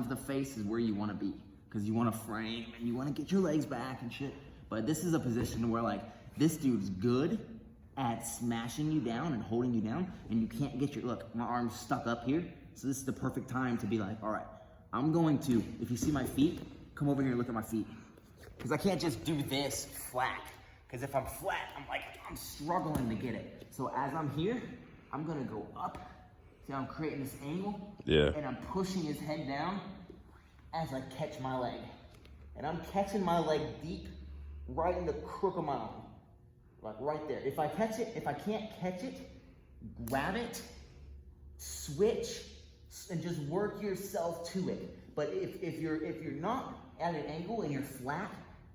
of the face is where you want to be, because you want to frame and you want to get your legs back and shit. But this is a position where like this dude's good at smashing you down and holding you down, and you can't get your, look, my arm's stuck up here. So this is the perfect time to be like, all right, I'm going to, if you see my feet, come over here and look at my feet. Because I can't just do this flat. Because if I'm flat, I'm struggling to get it. So as I'm here, I'm gonna go up. See how I'm creating this angle? Yeah. And I'm pushing his head down as I catch my leg. And I'm catching my leg deep, right in the crook of my arm. Like right there. If I catch it, if I can't catch it, grab it, switch, and just work yourself to it. But if you're not at an angle and you're flat,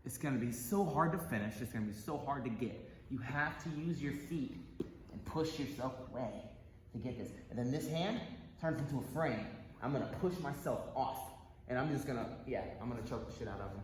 it's gonna be so hard to finish, it's gonna be so hard to get. You have to use your feet and push yourself away to get this. And then this hand turns into a frame. I'm gonna push myself off. And I'm just gonna, I'm gonna choke the shit out of him.